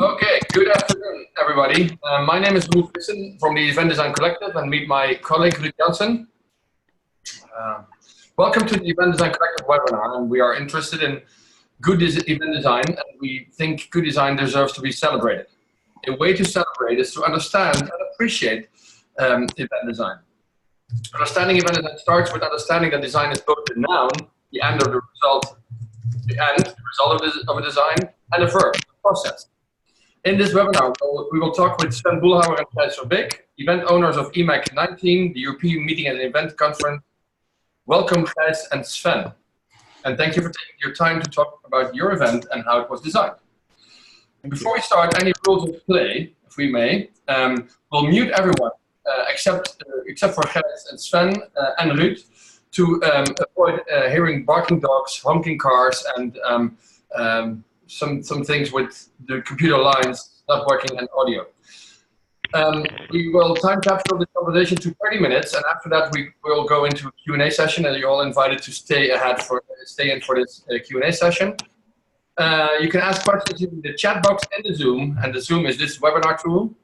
Okay, good afternoon, everybody. My name is Ruud Visser from the Event Design Collective, and meet my colleague Ruud Jansen. Welcome to the Event Design Collective webinar, and we are interested in good event design, and we think good design deserves to be celebrated. A way to celebrate is to understand and appreciate event design. Understanding event design starts with understanding that design is both the noun, the end of the result, the result of a design, and the verb, the process. In this webinar, we will talk with Sven Boelhouwer and Gijs Verbeek, event owners of EMEC19, the European Meeting and Event Conference. Welcome, Gijs and Sven. And thank you for taking your time to talk about your event and how it was designed. And before we start, any rules of play, if we may, we'll mute everyone except for Gijs and Sven and Ruud to avoid hearing barking dogs, honking cars, and some things with the computer lines not working and audio. We will time capsule this conversation to 30 minutes, and after that we will go into a Q&A session, and you're all invited to stay in for this Q&A session. You can ask questions using the chat box in the Zoom, and the Zoom is this webinar tool.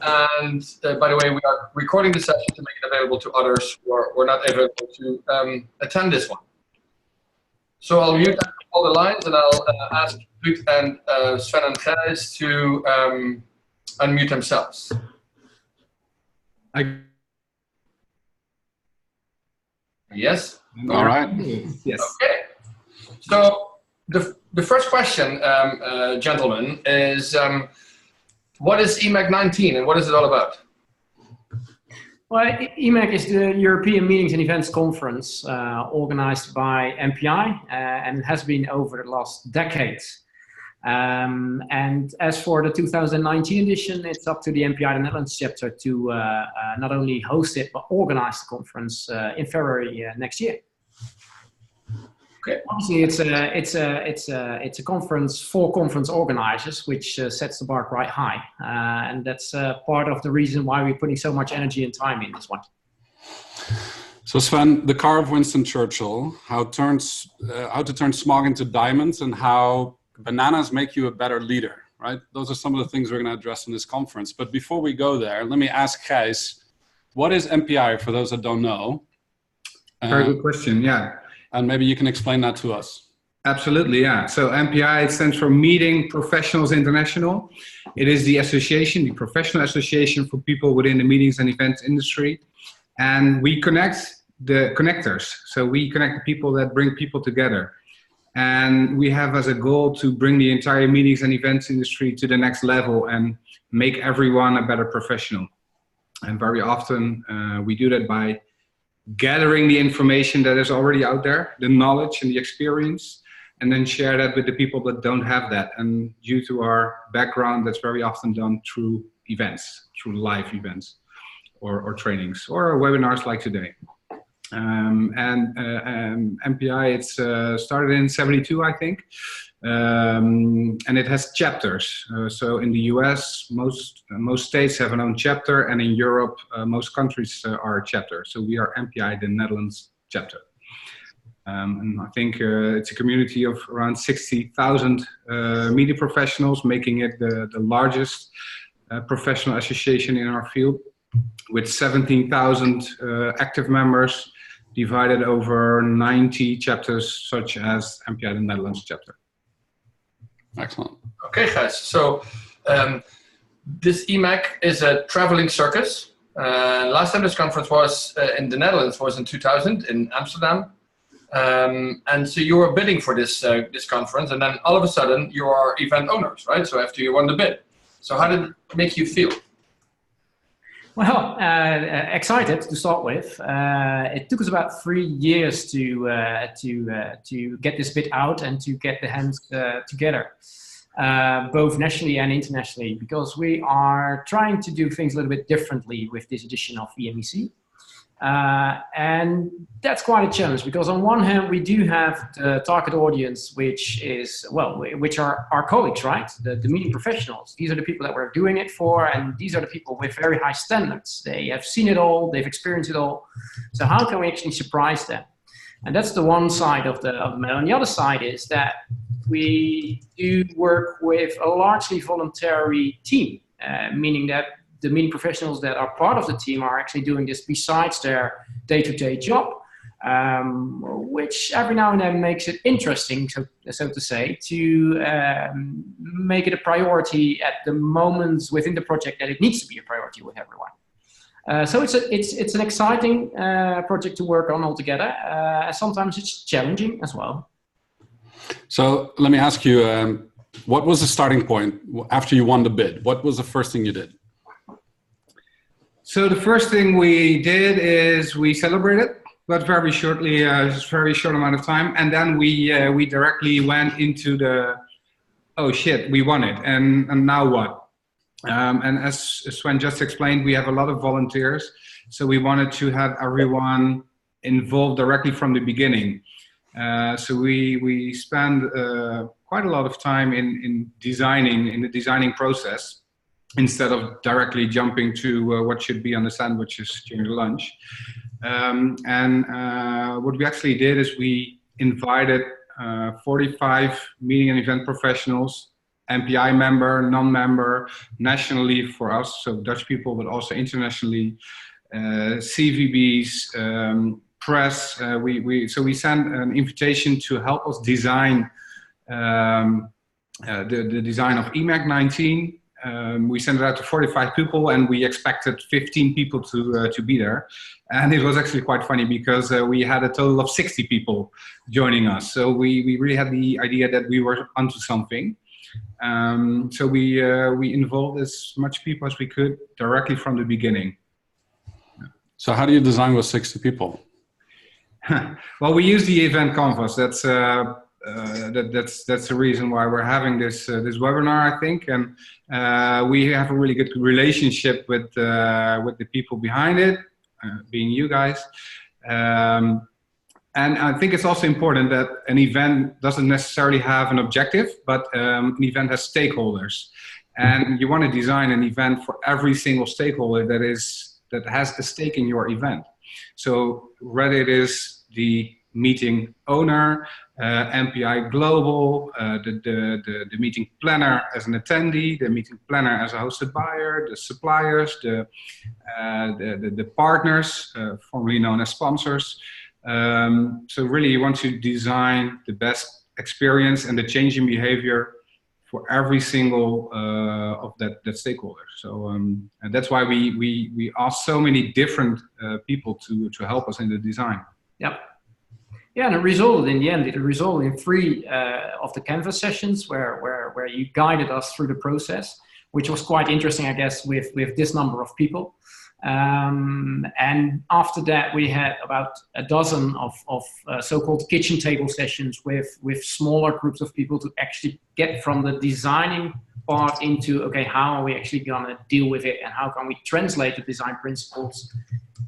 And by the way, we are recording the session to make it available to others who are not able to attend this one. So I'll mute all the lines, and I'll ask Ruud and Sven and Gijs to unmute themselves. Yes? All right. Yes. Okay. So the first question, gentlemen, is what is EMEC19 and what is it all about? Well, EMEC is the European Meetings and Events Conference organized by MPI and it has been over the last decades. And as for the 2019 edition, it's up to the MPI the Netherlands chapter to not only host it, but organize the conference in February next year. Okay. Obviously, it's a conference for conference organizers, which sets the bar quite high, and that's part of the reason why we're putting so much energy and time in this one. So Sven, the car of Winston Churchill, how to turn smog into diamonds, and how bananas make you a better leader, right? Those are some of the things we're going to address in this conference. But before we go there, let me ask Gijs, what is MPI for those that don't know? Very good question, yeah. And maybe you can explain that to us. Absolutely, yeah. So MPI, it stands for Meeting Professionals International. It is the association, the professional association for people within the meetings and events industry. And we connect the connectors. So we connect the people that bring people together. And we have as a goal to bring the entire meetings and events industry to the next level and make everyone a better professional. And very often we do that by gathering the information that is already out there, the knowledge and the experience, and then share that with the people that don't have that. And due to our background, that's very often done through events, through live events or trainings or webinars like today. MPI, it's started in '72, I think, and it has chapters. So in the US, most states have an own chapter, and in Europe, most countries are a chapter. So we are MPI, the Netherlands chapter. And I think it's a community of around 60,000 media professionals, making it the largest professional association in our field, with 17,000 active members, divided over 90 chapters, such as MPI the Netherlands chapter. Excellent. Okay, guys. So this EMEC is a traveling circus. Last time this conference was in the Netherlands was in 2000 in Amsterdam. And so you were bidding for this conference, and then all of a sudden you are event owners, right? So after you won the bid. So how did it make you feel? Well, excited to start with. It took us about 3 years to get this bit out and to get the hands together, both nationally and internationally, because we are trying to do things a little bit differently with this edition of EMEC. And that's quite a challenge, because on one hand we do have the target audience, which is, well, which are our colleagues, right? The meeting professionals. These are the people that we're doing it for, and these are the people with very high standards. They have seen it all, they've experienced it all. So how can we actually surprise them? And that's the one side of the medal. And the other side is that we do work with a largely voluntary team, meaning that the meeting professionals that are part of the team are actually doing this besides their day-to-day job, which every now and then makes it interesting, so to say, to make it a priority at the moments within the project that it needs to be a priority with everyone. So it's an exciting project to work on altogether. Sometimes it's challenging as well. So let me ask you, what was the starting point after you won the bid? What was the first thing you did? So the first thing we did is we celebrated, but very shortly, very short amount of time, and then we directly went into the, oh shit, we won it, and now what? And as Sven just explained, we have a lot of volunteers, so we wanted to have everyone involved directly from the beginning. So we spend quite a lot of time in the designing process, instead of directly jumping to what should be on the sandwiches during lunch. What we actually did is we invited 45 meeting and event professionals, MPI member, non-member, nationally for us, so Dutch people, but also internationally, CVBs, press. So we sent an invitation to help us design the design of EMEC19. We sent it out to 45 people, and we expected 15 people to be there. And it was actually quite funny because we had a total of 60 people joining us. So we really had the idea that we were onto something. So we involved as much people as we could directly from the beginning. So how do you design with 60 people? Well, we use the EventCanvas. That's the reason why we're having this webinar, I think, and we have a really good relationship with the people behind it, being you guys, and I think it's also important that an event doesn't necessarily have an objective, but an event has stakeholders, and you want to design an event for every single stakeholder that has a stake in your event. So whether it is the meeting owner, MPI Global, the meeting planner as an attendee, the meeting planner as a hosted buyer, the suppliers, the partners, formerly known as sponsors. So really you want to design the best experience and the change in behavior for every single of that stakeholder. So and that's why we ask so many different people to help us in the design. Yep. Yeah, and it resulted in the end. It resulted in 3 of the Canvas sessions where you guided us through the process, which was quite interesting, I guess, with this number of people. And after that, we had about a dozen of so-called kitchen table sessions with smaller groups of people to actually get from the designing part into, okay, how are we actually going to deal with it, and how can we translate the design principles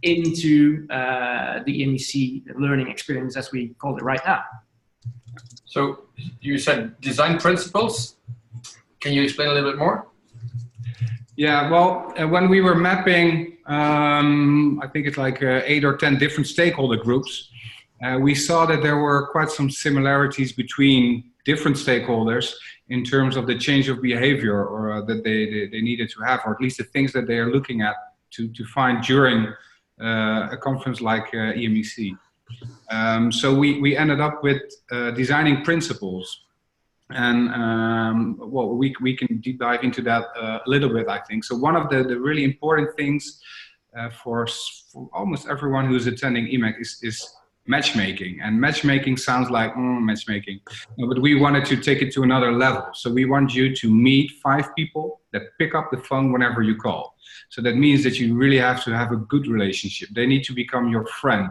into the EMEC learning experience, as we call it right now. So you said design principles. Can you explain a little bit more? Yeah, well, when we were mapping, I think it's like 8 or 10 different stakeholder groups, we saw that there were quite some similarities between different stakeholders in terms of the change of behavior or that they needed to have, or at least the things that they are looking at to find during a conference like EMEC. So we ended up with designing principles. And well, we can deep dive into that a little bit, I think. So one of the really important things for almost everyone who's attending EMEC is matchmaking. And matchmaking sounds like matchmaking, but we wanted to take it to another level. So we want you to meet 5 people that pick up the phone whenever you call. So that means that you really have to have a good relationship. They need to become your friend.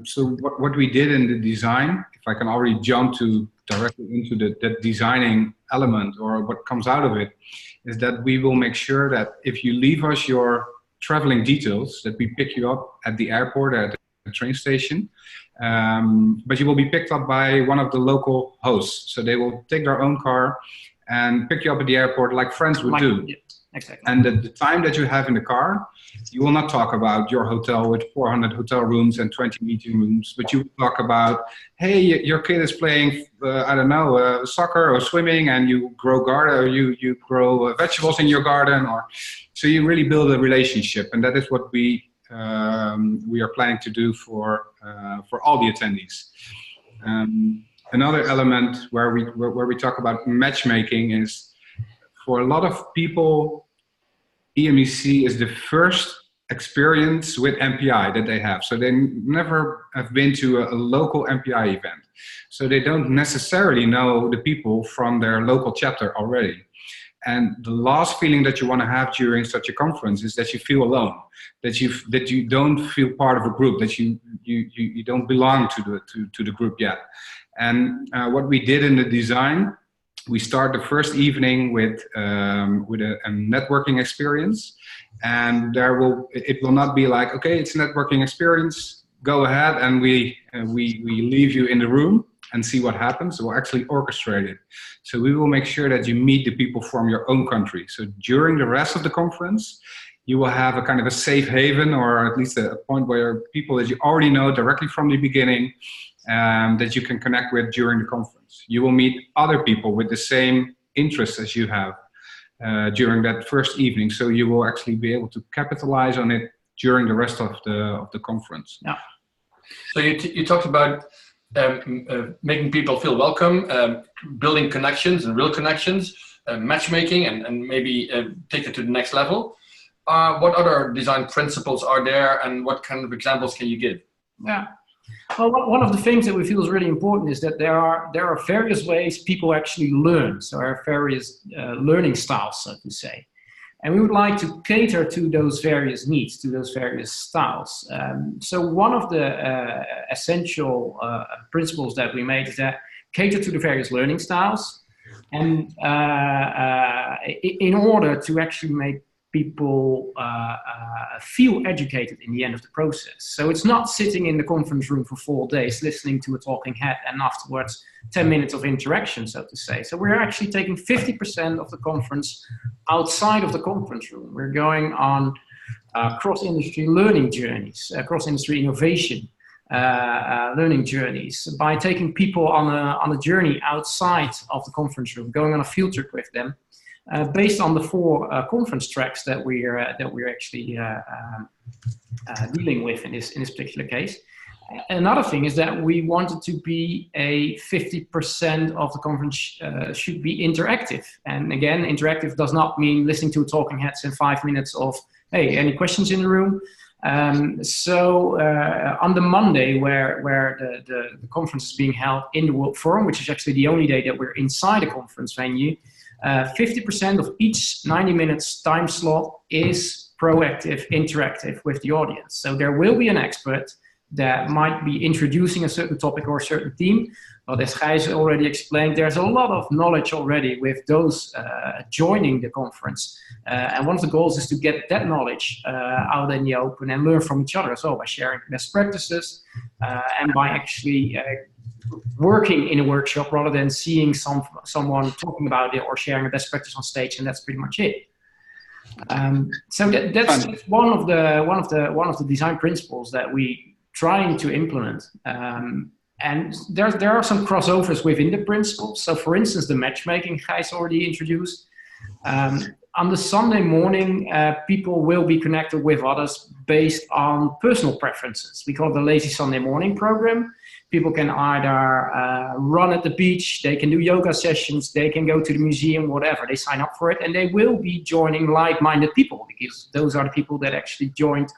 So what we did in the design, if I can already jump directly into that designing element or what comes out of it, is that we will make sure that if you leave us your traveling details, that we pick you up at the airport, at the train station, but you will be picked up by one of the local hosts. So they will take their own car and pick you up at the airport like friends would do. Exactly. And the time that you have in the car, you will not talk about your hotel with 400 hotel rooms and 20 meeting rooms, but you will talk about, hey, your kid is playing, I don't know, soccer or swimming, and you grow garden, or you grow vegetables in your garden, or so you really build a relationship, and that is what we are planning to do for all the attendees. Another element where we talk about matchmaking is, for a lot of people, EMEC is the first experience with MPI that they have. So they never have been to a local MPI event. So they don't necessarily know the people from their local chapter already. And the last feeling that you want to have during such a conference is that you feel alone, that you don't feel part of a group, that you don't belong to the group yet. And what we did in the design, we start the first evening with a networking experience, and it will not be like, okay, it's a networking experience, go ahead, and we leave you in the room and see what happens. We'll actually orchestrate it. So we will make sure that you meet the people from your own country. So during the rest of the conference, you will have a kind of a safe haven, or at least a point where people that you already know directly from the beginning, that you can connect with during the conference. You will meet other people with the same interests as you have during that first evening. So you will actually be able to capitalize on it during the rest of the conference. Yeah. So you talked about making people feel welcome, building connections and real connections, matchmaking, and maybe take it to the next level. What other design principles are there, and what kind of examples can you give? Yeah. Well, one of the things that we feel is really important is that there are various ways people actually learn. So there are various learning styles, so to say. And we would like to cater to those various needs, to those various styles. So one of the essential principles that we made is that cater to the various learning styles, and in order to actually make people feel educated in the end of the process. So it's not sitting in the conference room for 4 days listening to a talking head and afterwards 10 minutes of interaction, so to say. So we're actually taking 50% of the conference outside of the conference room. We're going on cross-industry learning journeys, cross-industry innovation learning journeys, by taking people on a journey outside of the conference room, going on a field trip with them, based on the 4 conference tracks that we're actually dealing with in this particular case. Another thing is that we wanted to be 50% of the conference should be interactive. And again, interactive does not mean listening to talking heads in 5 minutes of, hey, any questions in the room? So on the Monday where the conference is being held in the World Forum, which is actually the only day that we're inside a conference venue, 50% of each 90 minutes time slot is proactive, interactive with the audience. So there will be an expert that might be introducing a certain topic or a certain theme. But as Gijs already explained, there's a lot of knowledge already with those joining the conference. And one of the goals is to get that knowledge out in the open and learn from each other as well, by sharing best practices and by actually working in a workshop rather than seeing someone talking about it or sharing a best practice on stage, and that's pretty much it. So that's one of the design principles that we trying to implement. And there are some crossovers within the principles. So for instance, the matchmaking Gijs already introduced. On the Sunday morning, people will be connected with others based on personal preferences. We call it the Lazy Sunday Morning program. People can either run at the beach, they can do yoga sessions, they can go to the museum, whatever. They sign up for it, and they will be joining like-minded people, because those are the people that actually joined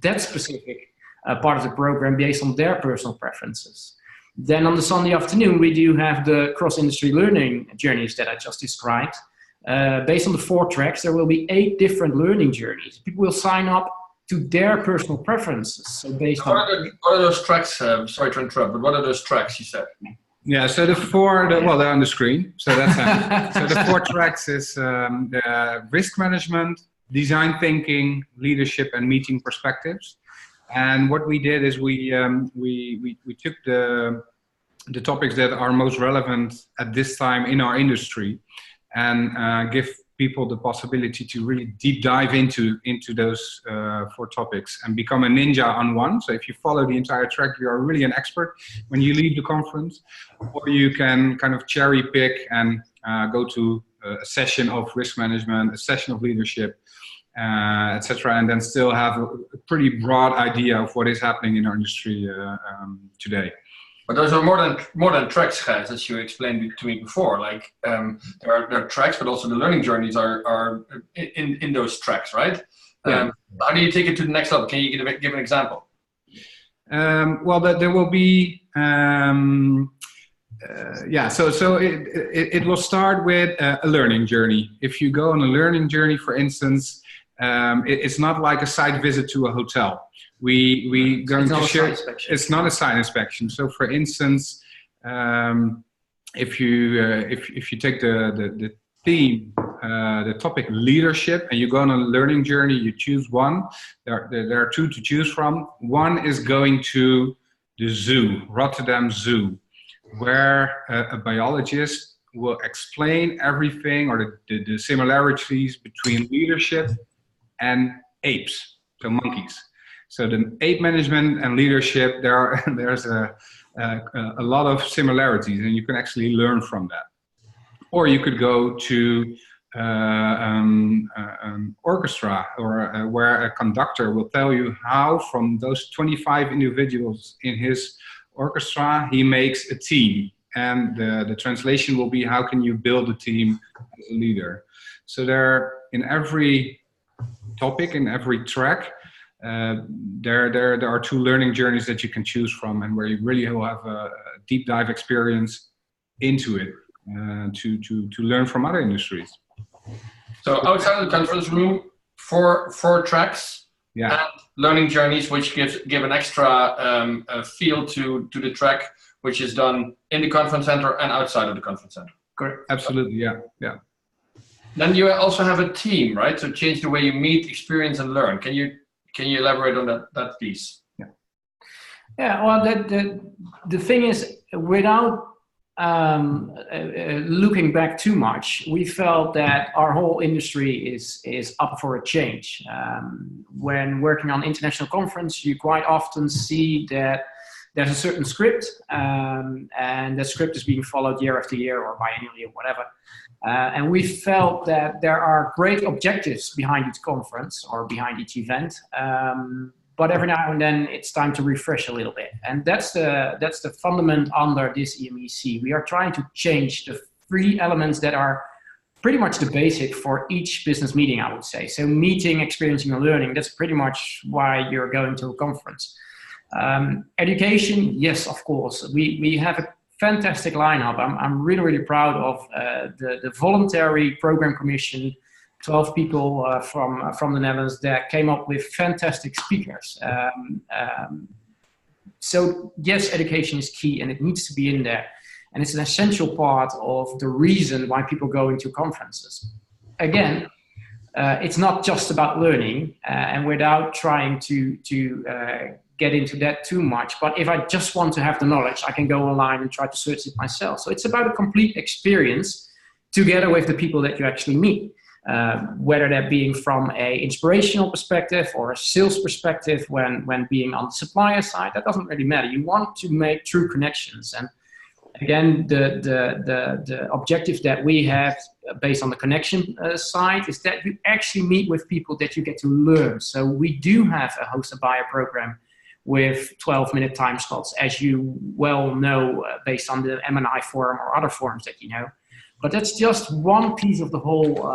that specific part of the program based on their personal preferences. Then on the Sunday afternoon, we do have the cross-industry learning journeys that I just described. Based on the 4 tracks, there will be 8 different learning journeys. People will sign up to their personal preferences. So based on what are those tracks? Sorry to interrupt, but what are those tracks you said? Yeah, so well, they're on the screen. So that's so the 4 tracks is the risk management, design thinking, leadership, and meeting perspectives. And what we did is we took the topics that are most relevant at this time in our industry, and give people the possibility to really deep dive into those 4 topics and become a ninja on one. So if you follow the entire track, you are really an expert when you leave the conference. Or you can kind of cherry pick and go to a session of risk management, a session of leadership, etc., and then still have a pretty broad idea of what is happening in our industry today. But those are more than tracks, guys, as you explained to me before. Like there are tracks, but also the learning journeys are in those tracks, right? Yeah. How do you take it to the next level? Can you give an example? Well, there will be. So it will start with a learning journey. If you go on a learning journey, for instance, it's not like a site visit to a hotel. We going to share. It's not a site inspection. So, for instance, if you take the theme, the topic leadership, and you go on a learning journey, you choose one. There are 2 to choose from. One is going to the zoo, Rotterdam Zoo, where a biologist will explain everything or the similarities between leadership and apes, so monkeys. So the ape management and leadership, there's a lot of similarities, and you can actually learn from that. Or you could go to an orchestra, or where a conductor will tell you how, from those 25 individuals in his orchestra, he makes a team. And the translation will be, how can you build a team as a leader? So there, in every topic, in every track, there are 2 learning journeys that you can choose from, and where you really will have a deep dive experience into it to learn from other industries. So outside of the conference room, four tracks, yeah, and learning journeys, which give an extra feel to the track, which is done in the conference center and outside of the conference center. Correct. Absolutely, yeah. Then you also have a team, right? So change the way you meet, experience, and learn. Can you elaborate on that piece? Yeah. Well, the thing is, without looking back too much, we felt that our whole industry is up for a change. When working on international conference, you quite often see that there's a certain script, and the script is being followed year after year or biannually or whatever. And we felt that there are great objectives behind each conference or behind each event, but every now and then it's time to refresh a little bit. And that's the fundament under this EMEC. We are trying to change the 3 elements that are pretty much the basic for each business meeting, I would say. So meeting, experiencing, and learning, that's pretty much why you're going to a conference. Education, yes, of course. We have a fantastic lineup. I'm really, really proud of the voluntary program commission, 12 people from the Netherlands that came up with fantastic speakers. So yes, education is key, and it needs to be in there. And it's an essential part of the reason why people go into conferences. Again, it's not just about learning, and without trying to get into that too much. But if I just want to have the knowledge, I can go online and try to search it myself. So it's about a complete experience together with the people that you actually meet, whether that being from a inspirational perspective or a sales perspective when being on the supplier side, that doesn't really matter. You want to make true connections. And again, the objective that we have based on the connection side is that you actually meet with people that you get to learn. So we do have a host a buyer program with 12-minute time slots, as you well know, based on the M&I forum or other forums that you know. But that's just one piece of the whole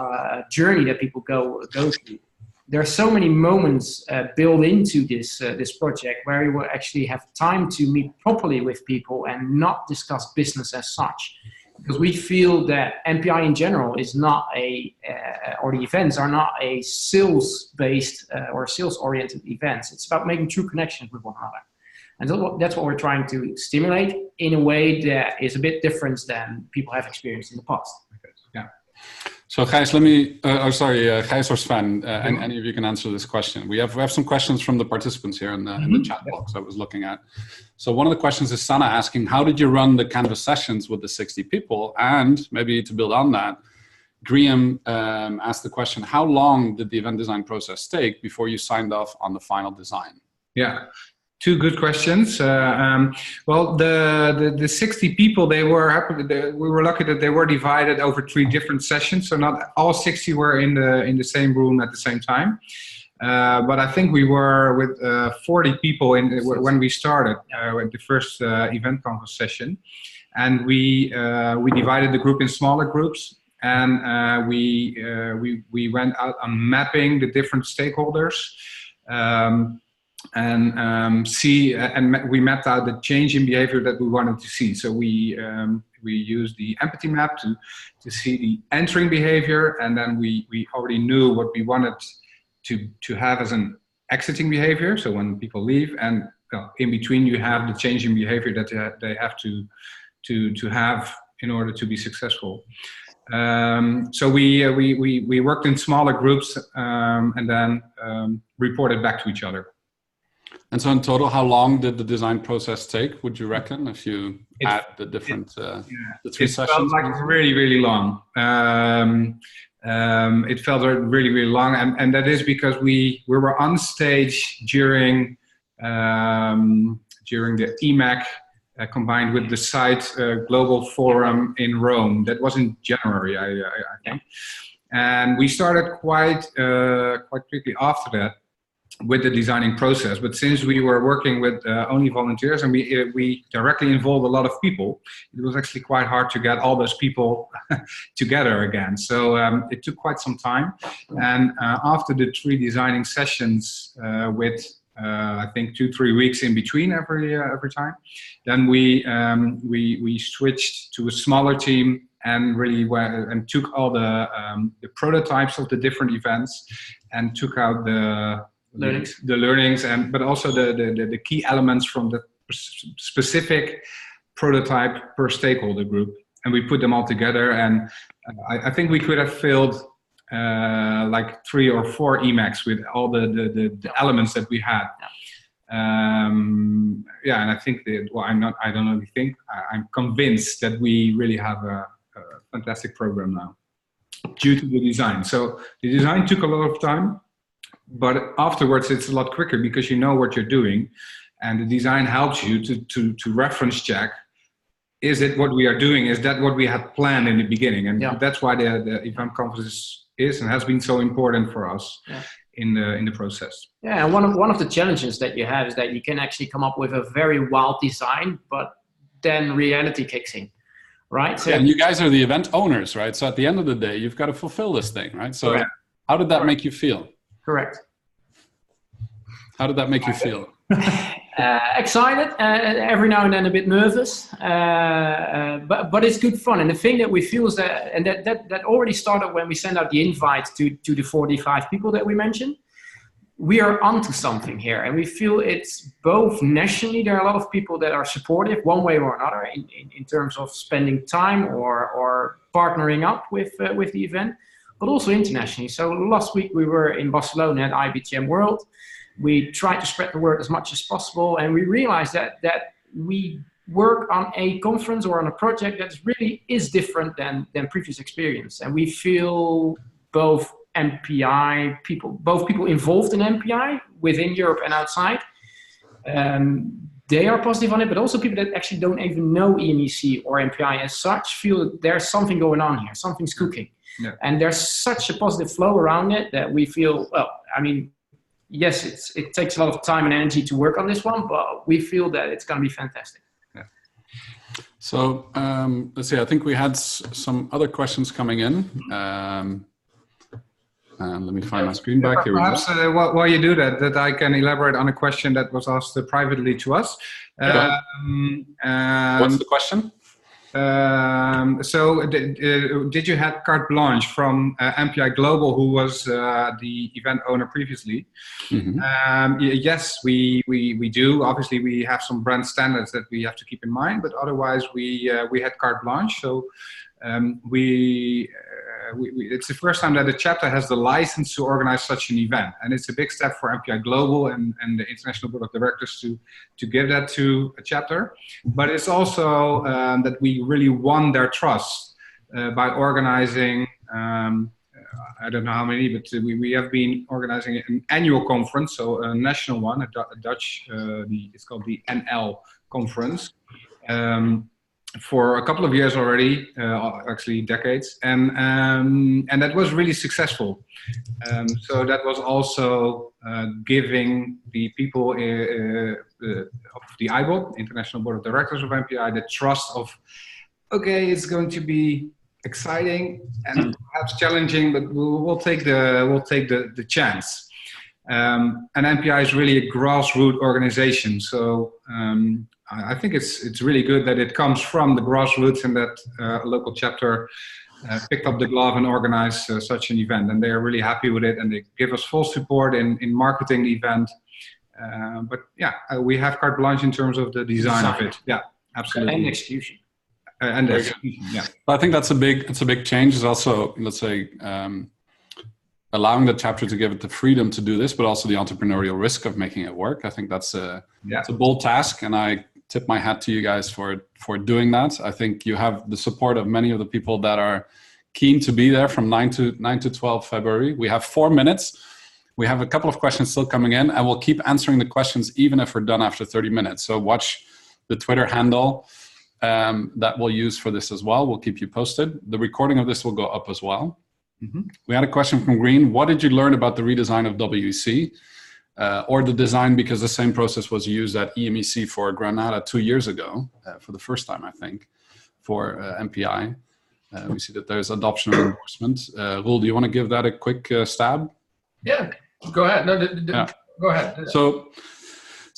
journey that people go through. There are so many moments built into this project where you will actually have time to meet properly with people and not discuss business as such. Because we feel that MPI in general is not or the events are not a sales-based or sales-oriented events. It's about making true connections with one another. And that's what we're trying to stimulate in a way that is a bit different than people have experienced in the past. Yeah. So Gijs, let me, Gijs or Sven, and any of you can answer this question. We have some questions from the participants here in the chat box I was looking at. So one of the questions is Sana asking, how did you run the Canvas sessions with the 60 people? And maybe to build on that, Graham asked the question, how long did the event design process take before you signed off on the final design? Yeah, two good questions. Well, the 60 people, we were lucky that they were divided over 3 different sessions, so not all 60 were in the same room at the same time. But I think we were with 40 people when we started with the first EventCanvas session, and we divided the group in smaller groups, and we went out on mapping the different stakeholders, and we mapped out the change in behavior that we wanted to see. So we used the empathy map to see the entering behavior, and then we already knew what we wanted to have as an exiting behavior, so when people leave, and in between you have the change in behavior that they have to have in order to be successful. So we worked in smaller groups, and then reported back to each other. And so in total, how long did the design process take, would you reckon, if you add the different the 3 sessions? It felt like really, really long. It felt really, really long, and that is because we were on stage during the EMEC combined with the site Global Forum in Rome. That was in January, I think, and we started quite quickly after that with the designing process. But since we were working with only volunteers, and we directly involved a lot of people, it was actually quite hard to get all those people together again. So it took quite some time. And after the 3 designing sessions with I think 2-3 weeks in between every time, then we switched to a smaller team and really and took all the prototypes of the different events and took out the learnings, but also the key elements from the specific prototype per stakeholder group, and we put them all together. And I think we could have filled like 3 or 4 EMECs with all the elements that we had. Yeah, and I think that, well, I don't only think, I'm convinced that we really have a fantastic program now due to the design. So the design took a lot of time, but afterwards it's a lot quicker because you know what you're doing, and the design helps you to reference check. Is it what we are doing? Is that what we had planned in the beginning? And that's why the EventCanvas is and has been so important for us in the process. Yeah, and one of the challenges that you have is that you can actually come up with a very wild design, but then reality kicks in, right? So and you guys are the event owners, right? So at the end of the day, you've got to fulfill this thing, right? So how did that make you feel? Correct. How did that make you feel? Excited, every now and then a bit nervous, but it's good fun. And the thing that we feel is that already started when we sent out the invite to the 45 people that we mentioned. We are onto something here, and we feel it's both nationally. There are a lot of people that are supportive one way or another in terms of spending time or partnering up with the event, but also internationally. So last week we were in Barcelona at IBTM World. We tried to spread the word as much as possible, and we realized that we work on a conference or on a project that really is different than previous experience. And we feel both people involved in MPI within Europe and outside, they are positive on it, but also people that actually don't even know EMEC or MPI as such feel that there's something going on here, something's cooking. Yeah. And there's such a positive flow around it that we feel, well, I mean, yes, it takes a lot of time and energy to work on this one, but we feel that it's going to be fantastic. Yeah. So let's see, I think we had some other questions coming in. Let me find my screen back. Here perhaps while you do that I can elaborate on a question that was asked privately to us. What's the question? So did you have carte blanche from MPI Global, who was the event owner previously? Mm-hmm. Yes, we do. Obviously, we have some brand standards that we have to keep in mind, but otherwise we had carte blanche. So it's the first time that a chapter has the license to organize such an event, and it's a big step for MPI Global and the International Board of Directors to give that to a chapter. But it's also that we really won their trust by organizing I don't know how many, but we have been organizing an annual conference, so a national one, a Dutch, it's called the NL conference, for a couple of years already, actually decades, and that was really successful. So that was also giving the people of the IBOD, International Board of Directors of MPI, the trust of, okay, it's going to be exciting and perhaps challenging, but we'll take the chance. And MPI is really a grassroots organization, so I think it's really good that it comes from the grassroots and that a local chapter picked up the glove and organized such an event, and they are really happy with it, and they give us full support in marketing the event. But yeah, we have carte blanche in terms of the design of it. Yeah, absolutely. And execution. And execution, yeah. I think it's a big change. It's also, let's say, allowing the chapter to give it the freedom to do this, but also the entrepreneurial risk of making it work. I think it's a bold task, and I tip my hat to you guys for doing that. I think you have the support of many of the people that are keen to be there from 9 to 12 February. We have 4 minutes. We have a couple of questions still coming in, and we'll keep answering the questions even if we're done after 30 minutes. So watch the Twitter handle that we'll use for this as well. We'll keep you posted. The recording of this will go up as well. Mm-hmm. We had a question from Green. What did you learn about the redesign of WC? Or the design, because the same process was used at EMEC for Granada 2 years ago, for the first time, I think, for MPI. We see that there's adoption of endorsement. Roel, do you want to give that a quick stab? Yeah, go ahead. No, go ahead. So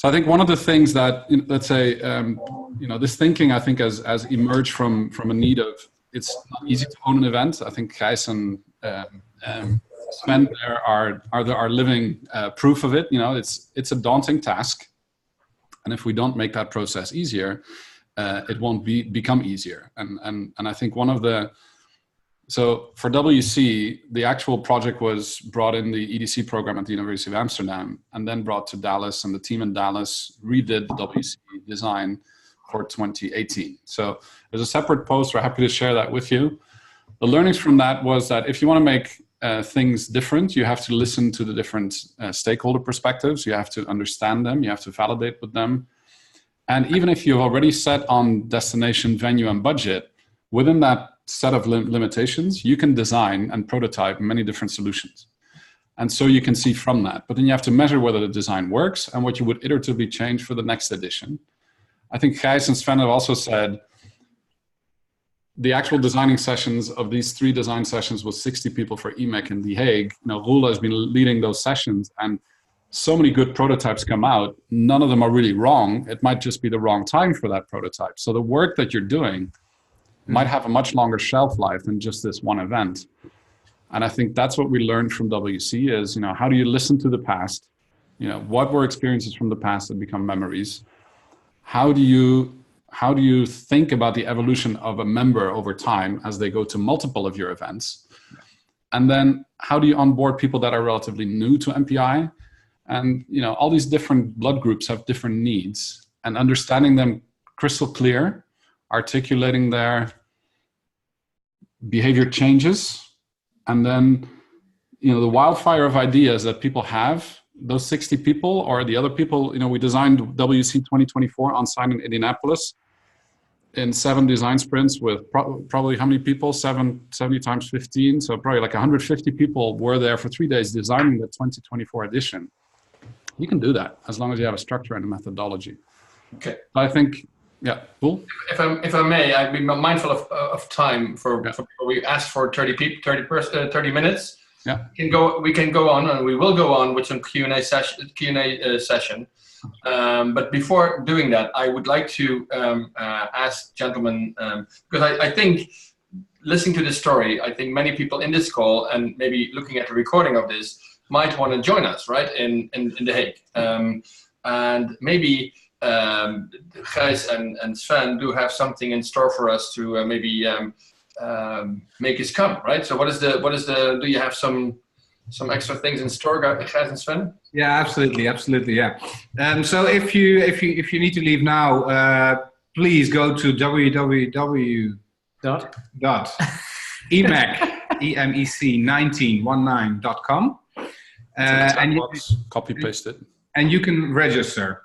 I think one of the things that, let's say, this thinking, I think, has emerged from a need of, it's not easy to own an event. I think Gijs and Sven there are living proof of it. It's a daunting task, and if we don't make that process easier, it won't become easier. And I think so for WC, the actual project was brought in the EDC program at the University of Amsterdam, and then brought to Dallas, and the team in Dallas redid the WC design for 2018. So there's a separate post. We're happy to share that with you. The learnings from that was that if you want to make things different, you have to listen to the different stakeholder perspectives. You have to understand them. You have to validate with them. And even if you've already set on destination, venue, and budget, within that set of limitations, you can design and prototype many different solutions. And so you can see from that. But then you have to measure whether the design works and what you would iteratively change for the next edition. I think Gijs and Sven have also said the actual designing sessions of these 3 design sessions with 60 people for EMEC in The Hague. Roel has been leading those sessions, and so many good prototypes come out. None of them are really wrong. It might just be the wrong time for that prototype. So the work that you're doing might have a much longer shelf life than just this one event. And I think that's what we learned from WC is, how do you listen to the past? What were experiences from the past that become memories? How do you think about the evolution of a member over time as they go to multiple of your events? And then how do you onboard people that are relatively new to MPI? And all these different blood groups have different needs, and understanding them crystal clear, articulating their behavior changes, and then the wildfire of ideas that people have. Those 60 people or the other people, we designed WC 2024 on site in Indianapolis in 7 design sprints with probably how many people? 70 times 15. So probably like 150 people were there for 3 days designing the 2024 edition. You can do that as long as you have a structure and a methodology. Okay. I think, yeah, cool. If I may, I'd be mindful of time for people. We asked for 30 minutes. Yeah, we can go on, and we will go on with some Q&A session. But before doing that, I would like to ask gentlemen, because I think listening to this story, I think many people in this call and maybe looking at the recording of this might want to join us, right, in The Hague. And maybe Gijs and Sven do have something in store for us to maybe make us come, right? So what is the do you have some extra things in store, Gijs and Sven? Yeah, absolutely, yeah. So if you need to leave now, please go to www.emec EMEC19.com. And you copy paste it. And you can register.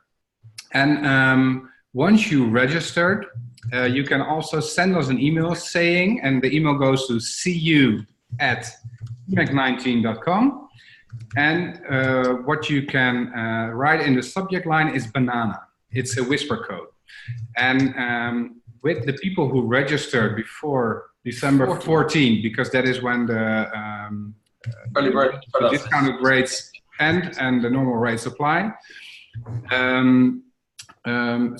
And once you registered, you can also send us an email saying, and the email goes to cu@emec19.com. And what you can write in the subject line is banana. It's a whisper code. And with the people who registered before December 14, because that is when the discounted rates end and the normal rates apply.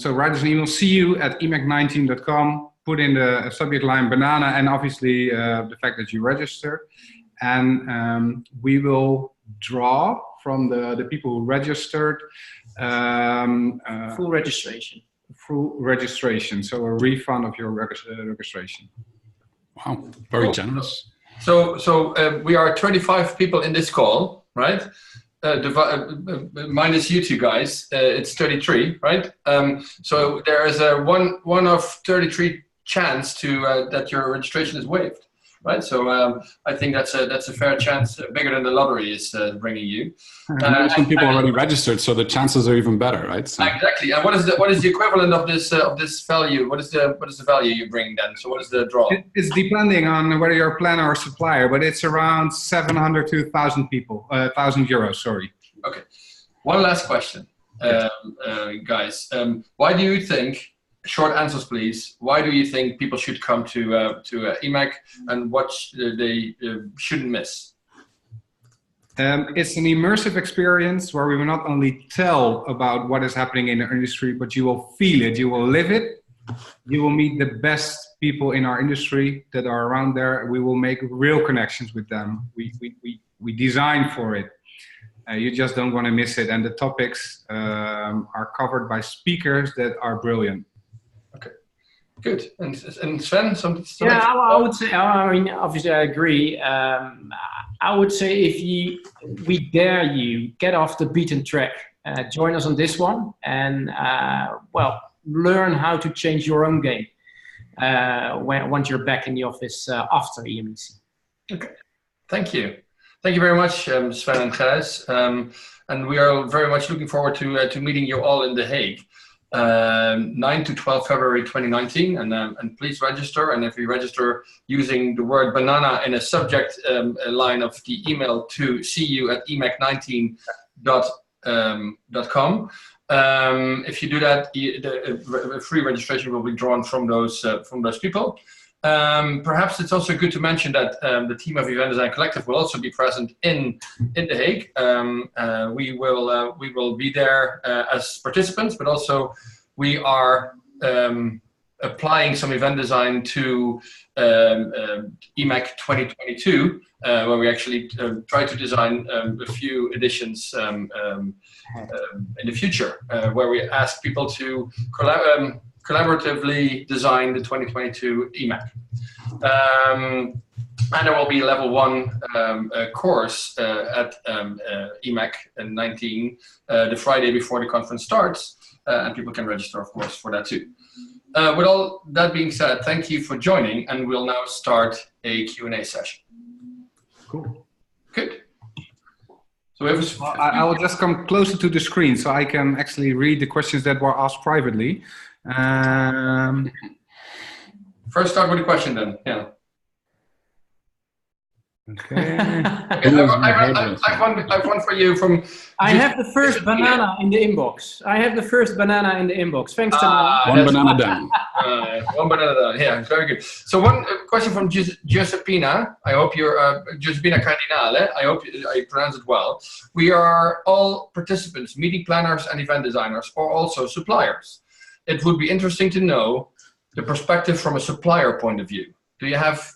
So write us an email, cu@emec19.com, put in the subject line banana and obviously the fact that you register. And we will draw from the people who registered. Full registration. Full registration, so a refund of your registration. Wow, very generous. So we are 25 people in this call, right? Minus you two guys, it's 33, right? So there is a one of 33 chance to that your registration is waived, right? So I think that's a fair chance, bigger than the lottery is bringing you. Some people already registered, so the chances are even better, right? So. Exactly. And what is the equivalent of this value? What is the value you bring then? So what is the draw? It's depending on whether you're a planner or supplier, but it's around 700 to 1,000 people, 1,000 euros. Sorry. Okay. One last question, guys. Why do you think? Short answers, please. Why do you think people should come to EMEC, and what they shouldn't miss? It's an immersive experience where we will not only tell about what is happening in our industry, but you will feel it, you will live it. You will meet the best people in our industry that are around there. We will make real connections with them. We design for it. You just don't want to miss it. And the topics are covered by speakers that are brilliant. Okay, good. And Sven, something? Yeah, I would say. I mean, obviously, I agree. I would say we dare you, get off the beaten track. Join us on this one, and learn how to change your own game once you're back in the office after EMEC. Okay, thank you. Thank you very much, Sven and Gijs. And we are very much looking forward to meeting you all in The Hague. 9 to 12 February 2019, and please register. And if you register using the word banana in a subject line of the email to cu@emec19.com, if you do that, the free registration will be drawn from those people. Perhaps it's also good to mention that the team of Event Design Collective will also be present in The Hague. We will be there as participants, but also we are applying some event design to EMEC 2022, where we actually try to design a few editions in the future, where we ask people to collaboratively design the 2022 EMEC. And there will be a level 1 course at EMEC19 the Friday before the conference starts, and people can register, of course, for that too. With all that being said, thank you for joining, and we'll now start a Q&A session. Cool. Good. So we have I will just come closer to the screen so I can actually read the questions that were asked privately. First, start with a question then. Yeah. Okay. I've one for you from. I have the first banana in the inbox. Thanks to one banana down. One banana down. Yeah, very good. So one question from Giuseppina. I hope you're Giuseppina Cardinale. I hope I pronounce it well. We are all participants, meeting planners and event designers, or also suppliers. It would be interesting to know the perspective from a supplier point of view. Do you have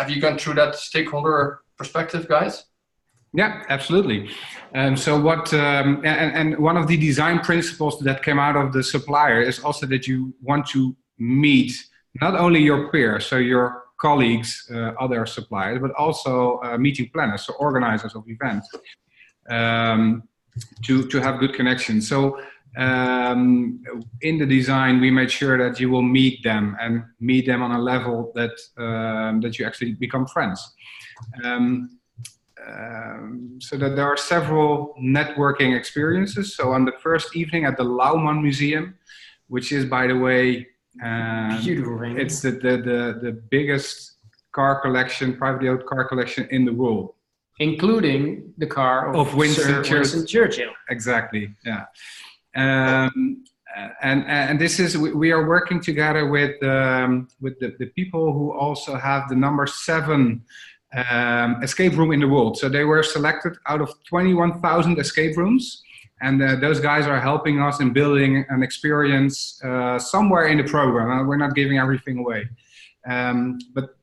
you gone through that stakeholder perspective, guys? Yeah, absolutely. So what, and one of the design principles that came out of the supplier is also that you want to meet not only your peers, so your colleagues, other suppliers, but also meeting planners, so organizers of events, to have good connections. So in the design, we made sure that you will meet them and meet them on a level that that you actually become friends. So that there are several networking experiences. So on the first evening at the Lauman Museum, which is, by the way, Beautiful. it's the biggest car collection, privately owned car collection in the world, including the car of Winston Winston Churchill. Exactly. Yeah. And this is, we are working together with the people who also have the number 7 escape room in the world. So they were selected out of 21,000 escape rooms, and those guys are helping us in building an experience somewhere in the program. We're not giving everything away, but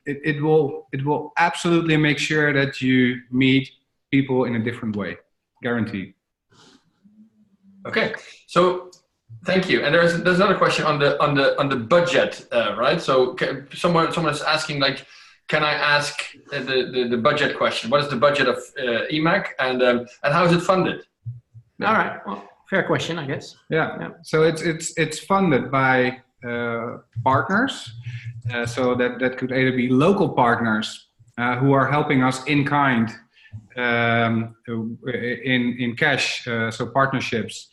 it will absolutely make sure that you meet people in a different way, guaranteed. Okay, so thank you. And there's another question on the budget, right? So someone is asking, like, can I ask the budget question? What is the budget of EMEC, and how is it funded? All right, well, fair question, I guess. Yeah. So it's funded by partners. So that could either be local partners who are helping us in kind, in cash, so partnerships.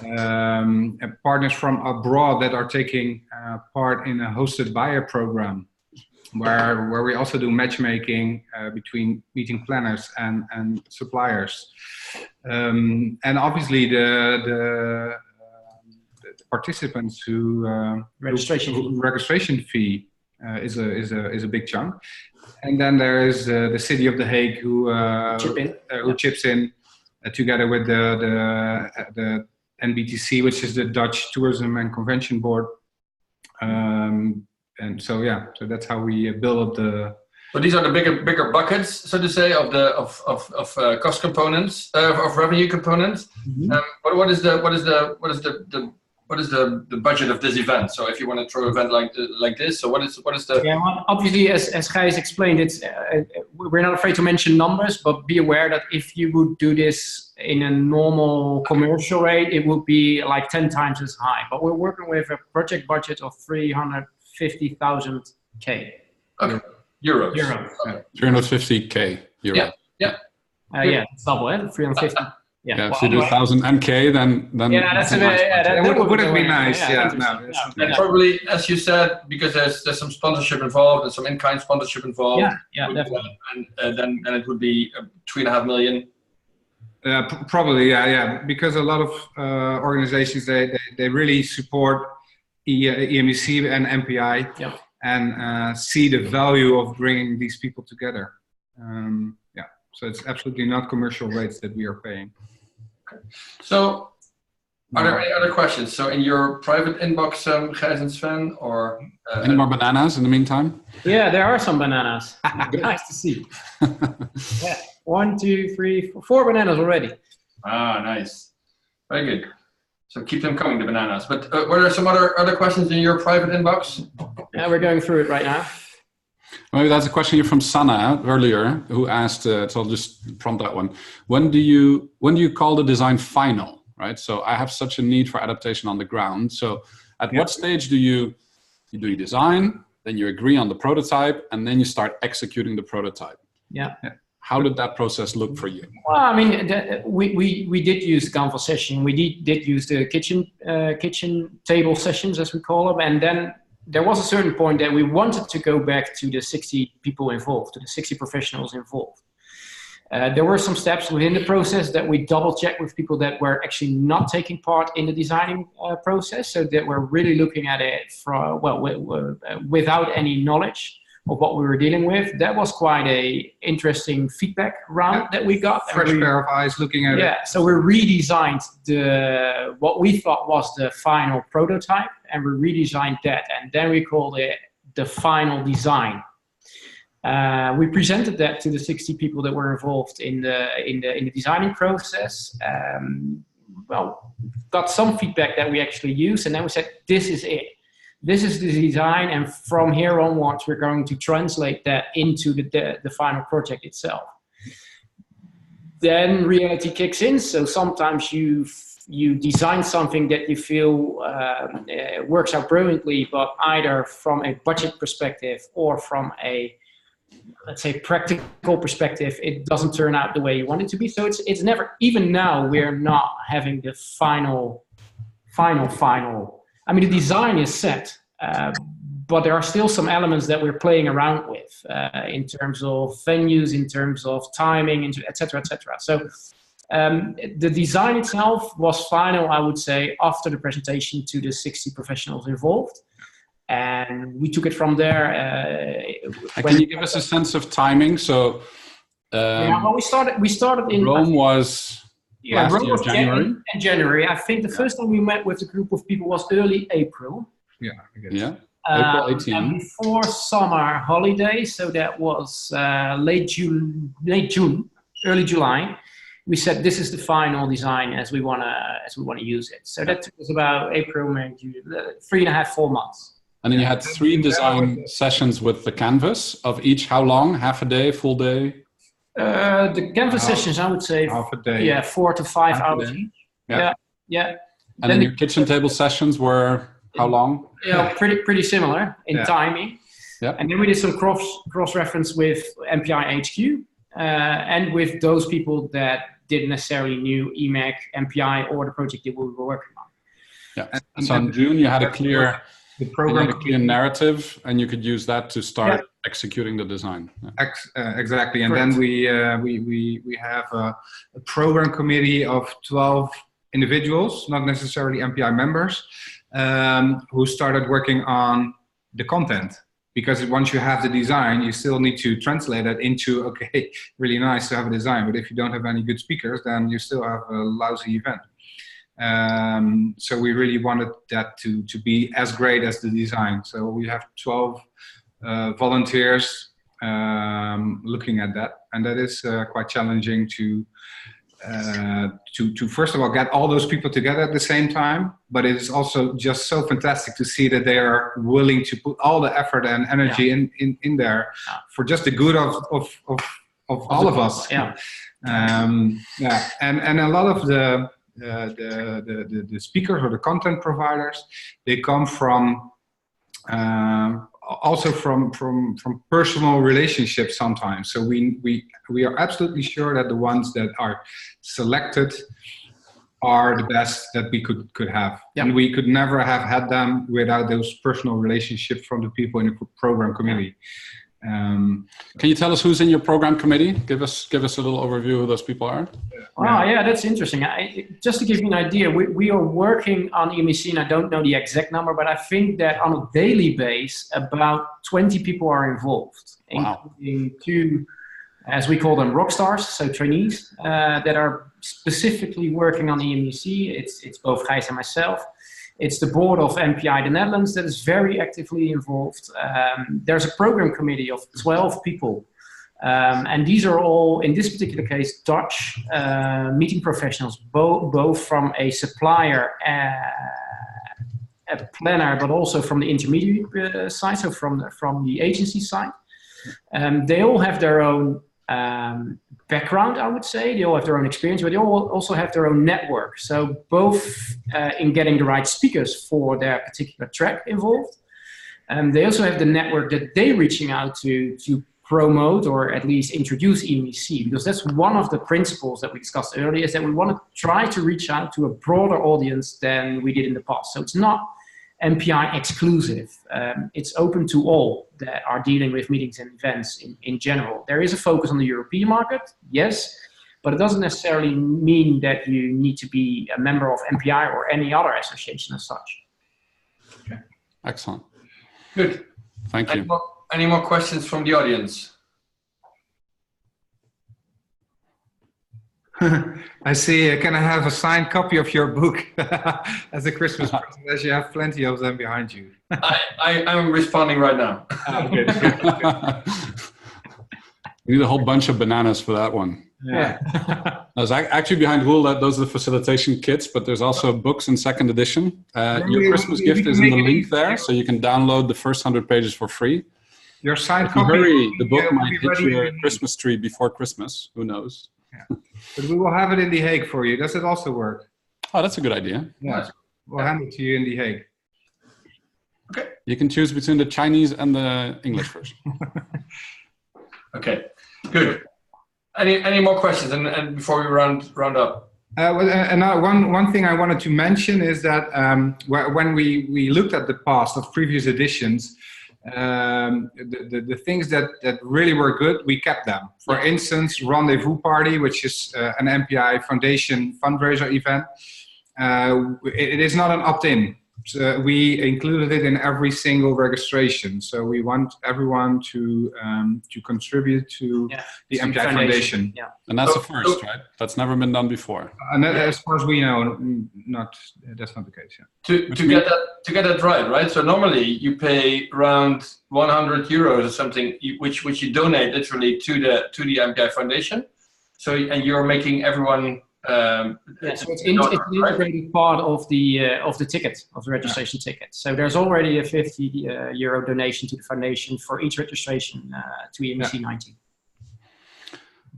And partners from abroad that are taking part in a hosted buyer program, where we also do matchmaking between meeting planners and suppliers, and obviously the participants who registration fee is a big chunk, and then there is the city of The Hague who chips in together with the NBTC, which is the Dutch Tourism and Convention Board. And so, yeah, so that's how we build up the. So these are the bigger buckets, so to say, of cost components, of revenue components. Mm-hmm. But what is the budget of this event? So if you want to throw an event like this, so what is the? Yeah, well, obviously, as Gijs explained, it's we're not afraid to mention numbers, but be aware that if you would do this in a normal commercial rate, it would be like 10 times as high. But we're working with a project budget of 350,000 K. Okay. Euros. Okay. 350K euros. Yeah. Yeah, it's double, eh? 350. Yeah, if you do 1,000 MK, then yeah, that's a bit. That would have been nice. Yeah. And probably, as you said, because there's some sponsorship involved and some in-kind sponsorship involved. Yeah, definitely. And then it would be 3.5 million. Probably, yeah, because a lot of organizations they really support EMEC and MPI, and see the value of bringing these people together. So it's absolutely not commercial rates that we are paying. Okay. So, are there any other questions? So, in your private inbox, Gijs and Sven, or any more bananas in the meantime? Yeah, there are some bananas. Nice to see. Yeah, 1, 2, 3, 4 bananas already. Ah, nice. Very good. So keep them coming, the bananas. But were there some other questions in your private inbox? Yeah, we're going through it right now. Maybe that's a question here from Sana earlier, who asked. So I'll just prompt that one. When do you call the design final? Right. So I have such a need for adaptation on the ground. So at what stage do you design, then you agree on the prototype, and then you start executing the prototype? Yeah. How did that process look for you? Well, I mean, we did use the Canvas session. We did use the kitchen table sessions, as we call them, and then there was a certain point that we wanted to go back to the 60 people involved, to the 60 professionals involved. There were some steps within the process that we double-checked with people that were actually not taking part in the designing process, so that we're really looking at it from, without any knowledge of what we were dealing with. That was quite a interesting feedback round that we got. Fresh pair of eyes looking at it. Yeah, so we redesigned what we thought was the final prototype, and we redesigned that, and then we called it the final design. We presented that to the 60 people that were involved in the designing process. Got some feedback that we actually used, and then we said, this is it. This is the design, and from here onwards, we're going to translate that into the final project itself. Then reality kicks in, so sometimes you you design something that you feel works out brilliantly, but either from a budget perspective or from a, let's say, practical perspective, it doesn't turn out the way you want it to be. So it's never, even now, we're not having the final. I mean, the design is set, but there are still some elements that we're playing around with in terms of venues, in terms of timing, et cetera, et cetera. So the design itself was final, I would say, after the presentation to the 60 professionals involved. And we took it from there. Can you give us a sense of timing? So, well, we started in Rome was last year, January. In January. I think the first time we met with a group of people was early April. Yeah, I guess. Yeah, April 18. And before summer holiday, so that was late June, early July. We said this is the final design as we wanna use it. So that took us about April, May, June, 3.5, 4 months. And then you had 3 design sessions with the canvas of each. How long? Half a day, full day? The canvas sessions, I would say, half a day. Yeah, 4 to 5 Half a hours. day. Yeah. And then your kitchen table sessions were how long? Yeah, pretty similar in timing. Yeah. And then we did some cross-reference with MPI HQ and with those people that didn't necessarily knew EMEC, MPI, or the project that we were working on. Yeah. So in June, you had a clear... The program, a clear narrative, and you could use that to start executing the design. Exactly, and then we have a program committee of 12 individuals, not necessarily MPI members, who started working on the content. Because once you have the design, you still need to translate it into, okay, really nice to have a design, but if you don't have any good speakers, then you still have a lousy event. So we really wanted that to be as great as the design. So we have 12 volunteers looking at that, and that is quite challenging to first of all get all those people together at the same time. But it is also just so fantastic to see that they are willing to put all the effort and energy in there for just the good of all of us. And a lot of the speakers or the content providers, they come from also from personal relationships sometimes. So we are absolutely sure that the ones that are selected are the best that we could have. And we could never have had them without those personal relationships from the people in the program committee. Can you tell us who's in your program committee? Give us a little overview of who those people are. Oh, yeah, that's interesting. Just to give you an idea, we are working on EMEC, and I don't know the exact number, but I think that on a daily basis, about 20 people are involved, including 2, as we call them, rock stars, so trainees, that are specifically working on EMEC. It's both Gijs and myself. It's the board of MPI the Netherlands that is very actively involved. There's a program committee of 12 people. And these are all, in this particular case, Dutch meeting professionals, both from a supplier, a planner, but also from the intermediary side, so from the agency side. They all have their own background, I would say. They all have their own experience, but they all also have their own network. So both in getting the right speakers for their particular track involved. They also have the network that they're reaching out to promote or at least introduce EMEC, because that's one of the principles that we discussed earlier, is that we want to try to reach out to a broader audience than we did in the past. So it's not MPI exclusive. It's open to all that are dealing with meetings and events in general. There is a focus on the European market, yes, but it doesn't necessarily mean that you need to be a member of MPI or any other association as such. Okay. Excellent. Good. Thank you. Any more questions from the audience? I see. Can I have a signed copy of your book as a Christmas present, as you have plenty of them behind you? I'm responding right now. Good. You need a whole bunch of bananas for that one. Yeah. There's actually behind Roel, those are the facilitation kits, but there's also books in second edition. Your Christmas gift is in the link there, so you can download the first 100 pages for free. Your signed if you copy. Hurry, the book might hit your Christmas tree before Christmas. Who knows? Yeah. But we will have it in The Hague for you. Does it also work? Oh, that's a good idea. Yeah, Nice. we'll hand it to you in The Hague. Okay. You can choose between the Chinese and the English version. Okay. Good. Any more questions? And before we round up. One thing I wanted to mention is that when we looked at the past of previous editions, the things that really were good, we kept them. For instance, Rendezvous Party, which is an MPI Foundation fundraiser event. It is not an opt-in. So we included it in every single registration. So we want everyone to contribute to the MPI Foundation. Yeah. And that's the first, right? That's never been done before. And that, as far as we know, that's not the case. Yeah. To get that right? So normally you pay around 100 euros or something, which you donate literally to the MPI Foundation. So and you're making everyone. So it's an integrated part of the ticket, of the registration ticket. So there's already a 50 euro donation to the foundation for each registration to EMEC19.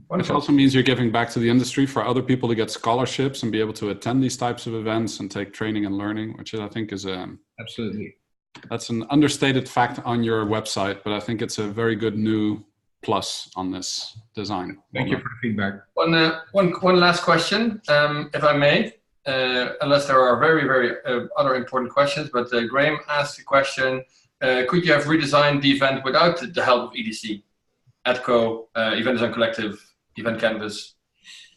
Which also means you're giving back to the industry for other people to get scholarships and be able to attend these types of events and take training and learning, which I think is absolutely. That's an understated fact on your website, but I think it's a very good new plus on this design. Thank you for the feedback. One last question, if I may, unless there are very other important questions. But Graham asked a question: could you have redesigned the event without the help of EDC, ADCO, Event Design Collective, EventCanvas?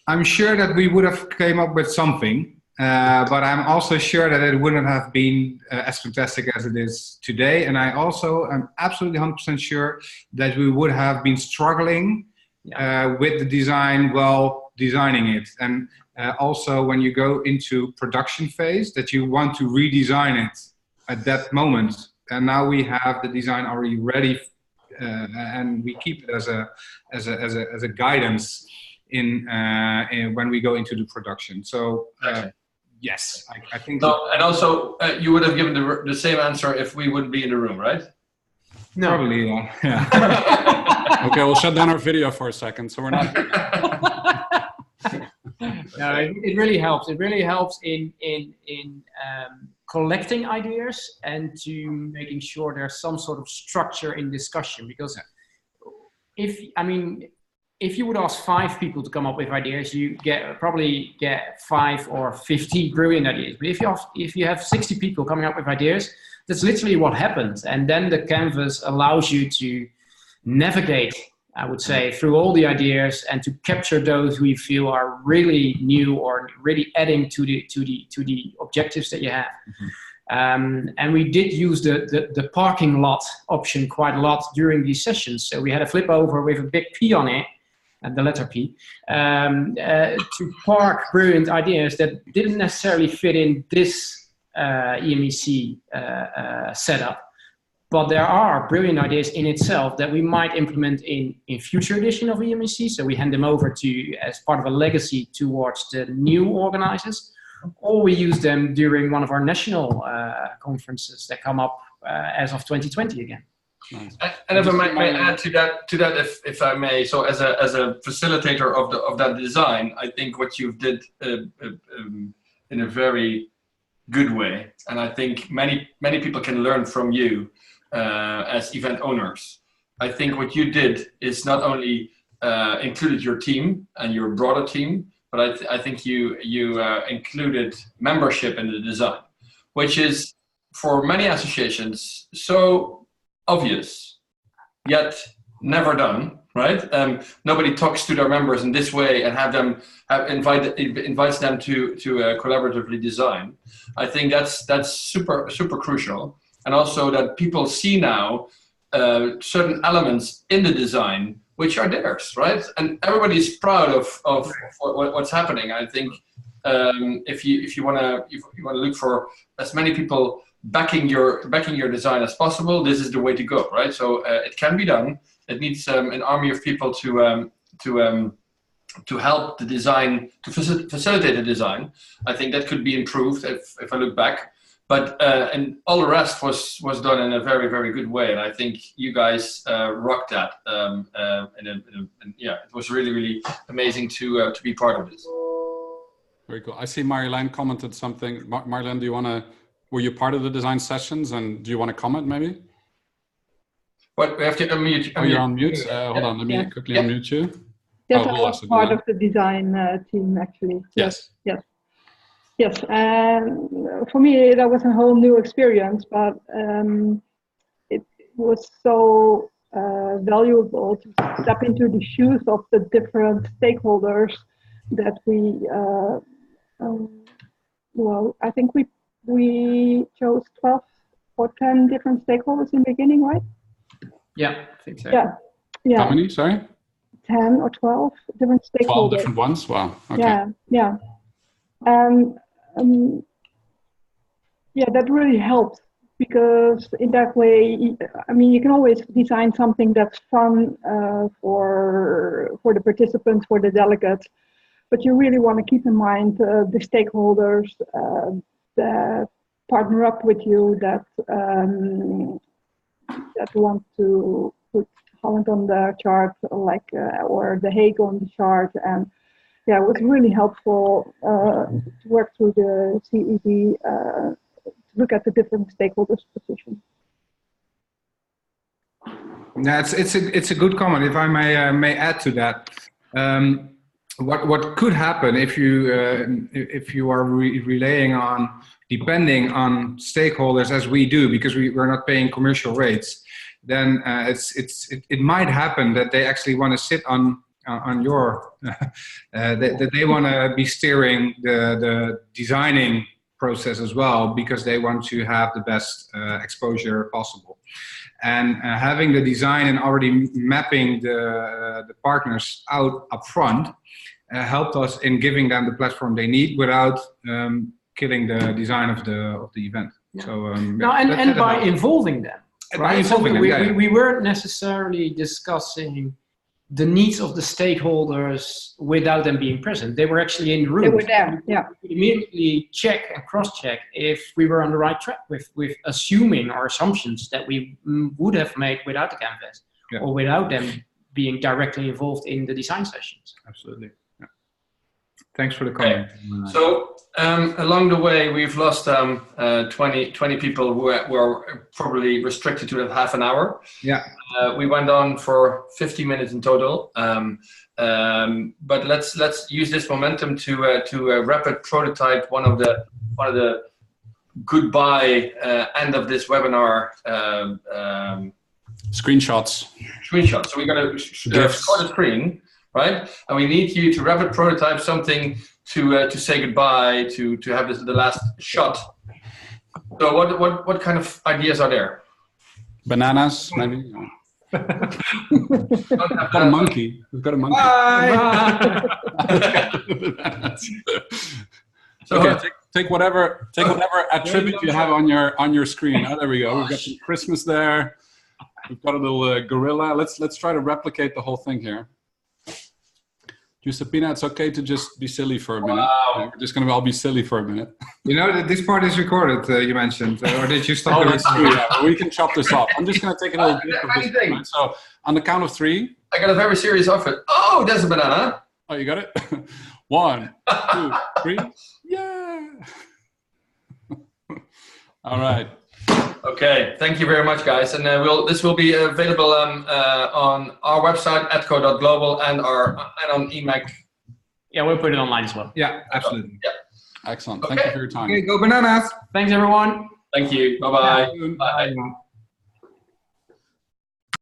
I'm sure that we would have came up with something. But I'm also sure that it wouldn't have been as fantastic as it is today. And I also am absolutely 100% sure that we would have been struggling with the design while designing it. And also when you go into production phase, that you want to redesign it at that moment. And now we have the design already ready, and we keep it as a guidance in when we go into the production. So. Yes, I think. No, and also you would have given the same answer if we wouldn't be in the room, right? No. Probably, yeah. Okay, we'll shut down our video for a second, so we're not. No, it really helps. It really helps in collecting ideas and to making sure there's some sort of structure in discussion. Because if you would ask 5 people to come up with ideas, you probably get 5 or 50 brilliant ideas. But if you have 60 people coming up with ideas, that's literally what happens. And then the canvas allows you to navigate, I would say, through all the ideas and to capture those who you feel are really new or really adding to the objectives that you have. Mm-hmm. And we did use the parking lot option quite a lot during these sessions. So we had a flip over with a big P on it, and the letter P, to park brilliant ideas that didn't necessarily fit in this EMEC setup. But there are brilliant ideas in itself that we might implement in future edition of EMEC. So we hand them over to as part of a legacy towards the new organizers, or we use them during one of our national conferences that come up as of 2020 again. Nice. And if I may add to that, if I may, so as a facilitator of that design, I think what you did in a very good way, and I think many people can learn from you as event owners. I think what you did is not only included your team and your broader team, but I think you included membership in the design, which is for many associations so obvious, yet never done, right? Nobody talks to their members in this way and invites them to collaboratively design. I think that's super crucial, and also that people see now certain elements in the design which are theirs, right? And everybody's proud of what's happening. I think if you want to look for as many people backing your design as possible, this is the way to go, right? So it can be done. It needs an army of people to help the design, to facilitate the design. I think that could be improved if I look back. But and all the rest was done in a very good way, and I think you guys rocked that. And yeah, it was really amazing to be part of this. Very cool. I see Marjolein commented something. Marjolein, do you want to, were you part of the design sessions, and do you want to comment maybe? What, we have to unmute. Oh, you're on mute? Hold on, let me quickly unmute you. Yes, I was part of the design team, actually. Yes. Yes. For me, that was a whole new experience, but it was so valuable to step into the shoes of the different stakeholders that we, well, I think we chose 12 or 10 different stakeholders in the beginning, right? Yeah, I think so. Yeah. How many, sorry? 10 or 12 different stakeholders. 12 different ones? Wow, okay. Yeah. And that really helped, because in that way, I mean, you can always design something that's fun for the participants, for the delegates, but you really want to keep in mind the stakeholders that partner up with you, that want to put Holland on the chart, like or The Hague on the chart. And yeah, it was really helpful to work through the CED, to look at the different stakeholders' positions. Yeah, it's a good comment. If I may add to that, what could happen if you are relying on, depending on stakeholders as we do, because we're not paying commercial rates, then it might happen that they actually want to sit on your that they want to be steering the designing process as well, because they want to have the best exposure possible. And having the design and already mapping the partners out up front helped us in giving them the platform they need without killing the design of the event. Yeah. So and by involving them. By involving them, we weren't necessarily discussing the needs of the stakeholders without them being present. They were actually in the room. They were there, yeah. We could immediately check and cross-check if we were on the right track with assuming our assumptions that we would have made without the canvas, or without them being directly involved in the design sessions. Absolutely. Yeah. Thanks for the comment. Okay. So along the way, we've lost 20 people who were probably restricted to that half an hour. Yeah. We went on for 50 minutes in total. But let's use this momentum to rapid prototype one of the goodbye end of this webinar Screenshots. So we're going to record a screen, right? And we need you to rapid prototype something to say goodbye, to have the last shot. So what kind of ideas are there? Bananas, maybe. We've got a monkey. We've got a monkey. So okay, take whatever attribute you have on your screen. Oh, there we go. We've got some Christmas there. We've got a little gorilla. Let's try to replicate the whole thing here. Giuseppina, it's okay to just be silly for a minute. Wow. We're just going to all be silly for a minute. You know that this part is recorded, you mentioned, or did you stop? Oh, that's true. Yeah, we can chop this off. I'm just going to take a little bit of this. Right? So on the count of 3. I got a very serious outfit. Oh, there's a banana. Oh, you got it? 1, 2, 3. Yeah. All right. Okay, thank you very much, guys. And this will be available on our website, atco.global, and on EMEC. Yeah, we'll put it online as well. Yeah, absolutely. Excellent. Okay. Thank you for your time. Okay, go bananas. Thanks, everyone. Thank you. Bye-bye. Bye. Bye.